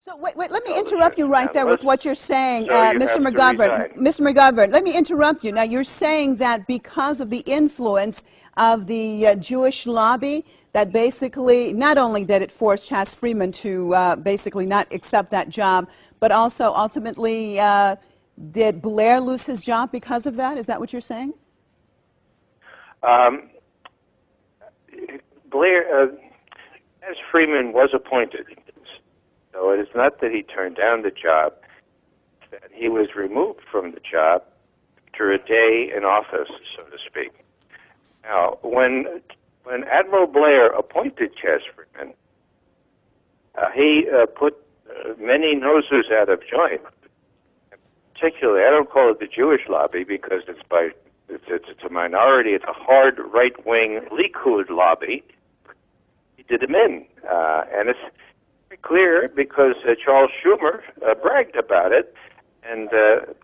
So wait, let me interrupt you right there with what you're saying, So you Mr. have to McGovern. resign. Mr. McGovern, let me interrupt you. Now, you're saying that because of the influence of the Jewish lobby, that basically not only did it force Chas Freeman to basically not accept that job, but also ultimately did Blair lose his job because of that? Is that what you're saying? Blair, Chas Freeman was appointed. So it is not that he turned down the job, that he was removed from the job after a day in office, so to speak. Now, when Admiral Blair appointed Chas Freeman, he put many noses out of joint. Particularly, I don't call it the Jewish lobby because it's a minority. It's a hard right-wing Likud lobby. He did them in, and it's clear because Charles Schumer bragged about it, and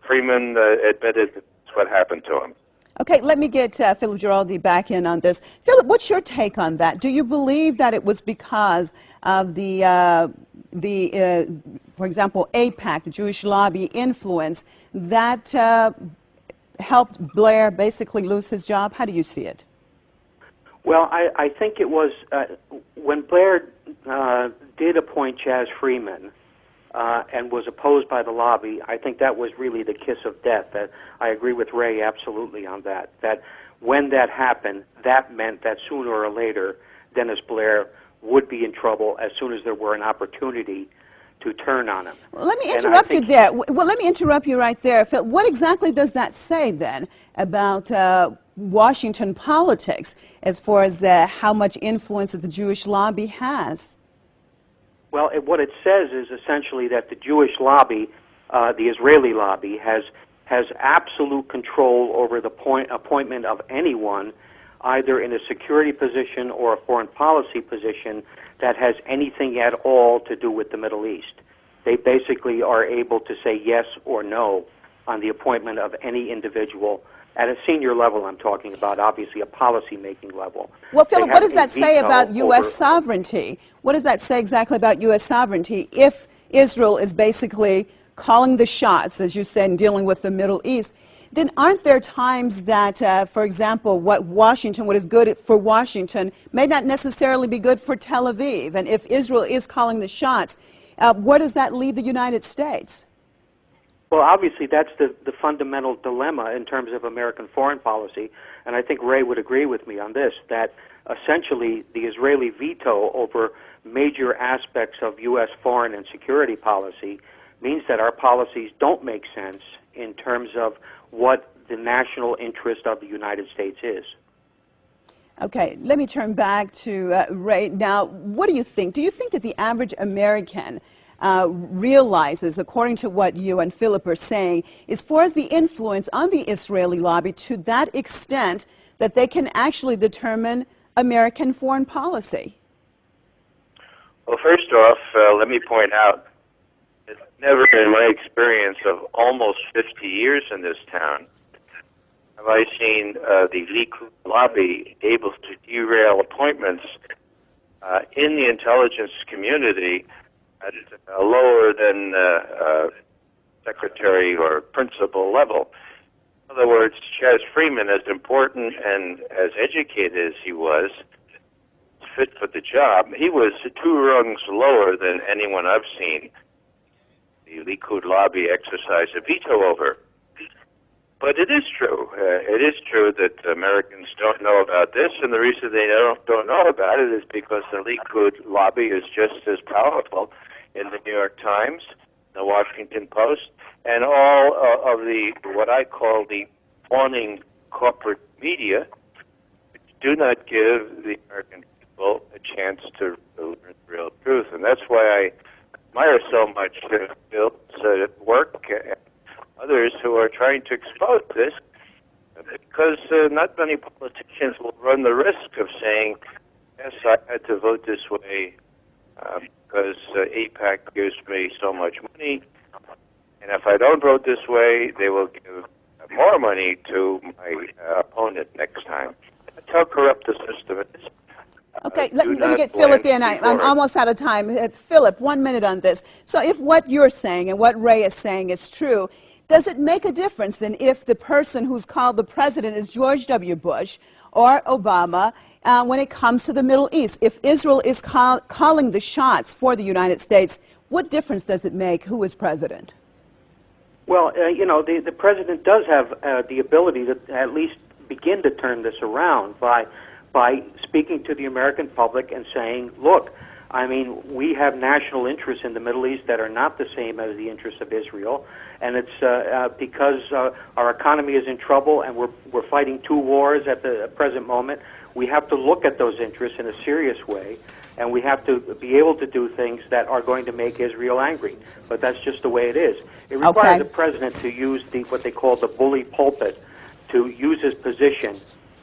Freeman admitted that's what happened to him. Okay, let me get Philip Giraldi back in on this. Philip, what's your take on that? Do you believe that it was because of the for example, AIPAC, the Jewish lobby influence, that helped Blair basically lose his job? How do you see it? Well, I think it was when Blair did appoint Chas Freeman and was opposed by the lobby. I think that was really the kiss of death. That I agree with Ray absolutely on that. That when that happened, that meant that sooner or later, Dennis Blair would be in trouble as soon as there were an opportunity to turn on him. Well, let me interrupt you there. Well, let me interrupt you right there, Phil. What exactly does that say then about Washington politics as far as how much influence that the Jewish lobby has? Well, what it says is essentially that the Jewish lobby, the Israeli lobby, has absolute control over the appointment of anyone, either in a security position or a foreign policy position, that has anything at all to do with the Middle East. They basically are able to say yes or no on the appointment of any individual at a senior level. I'm talking about, obviously, a policy-making level. Well, Philip, what does that say about U.S. sovereignty? What does that say exactly about U.S. sovereignty if Israel is basically calling the shots, as you said, in dealing with the Middle East? Then aren't there times that, for example, what is good for Washington may not necessarily be good for Tel Aviv? And if Israel is calling the shots, where does that leave the United States? Well, obviously, that's the fundamental dilemma in terms of American foreign policy, and I think Ray would agree with me on this, that essentially the Israeli veto over major aspects of U.S. foreign and security policy means that our policies don't make sense in terms of what the national interest of the United States is. Okay, let me turn back to Ray. Now, what do you think? Do you think that the average American realizes, according to what you and Philip are saying, as far as the influence on the Israeli lobby to that extent that they can actually determine American foreign policy? Well, first off, let me point out, it's never in my experience of almost 50 years in this town have I seen the Likud lobby able to derail appointments in the intelligence community at a lower than secretary or principal level. In other words, Chas Freeman, as important and as educated as he was, fit for the job, he was 2 rungs lower than anyone I've seen the Likud lobby exercise a veto over. But it is true. It is true that Americans don't know about this, and the reason they don't know about it is because the Likud lobby is just as powerful in the New York Times, the Washington Post, and all of the, what I call the fawning corporate media, which do not give the American people a chance to learn the real truth. And that's why I admire so much Phil's work and others who are trying to expose this, because not many politicians will run the risk of saying, yes, I had to vote this way because AIPAC gives me so much money, and if I don't vote this way, they will give more money to my opponent next time. That's how corrupt the system is. Okay, let do me not get Philip blame in. I'm Seymour. almost out of time. Philip, 1 minute on this. So if what you're saying and what Ray is saying is true, does it make a difference then if the person who's called the president is George W. Bush or Obama when it comes to the Middle East? If Israel is calling the shots for the United States, what difference does it make who is president? Well, the president does have the ability to at least begin to turn this around by speaking to the American public and saying, look, I mean, we have national interests in the Middle East that are not the same as the interests of Israel, and it's because our economy is in trouble and we're fighting two wars at the present moment. We have to look at those interests in a serious way, and we have to be able to do things that are going to make Israel angry. But that's just the way it is. It requires the president to use what they call the bully pulpit, to use his position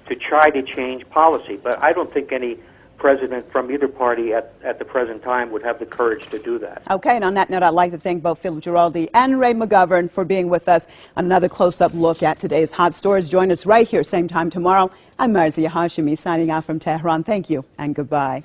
to try to change policy. But I don't think any president from either party at the present time would have the courage to do that. Okay, and on that note, I'd like to thank both Philip Giraldi and Ray McGovern for being with us on another close-up look at today's hot stories. Join us right here, same time tomorrow. I'm Marzia Hashimi, signing out from Tehran. Thank you and goodbye.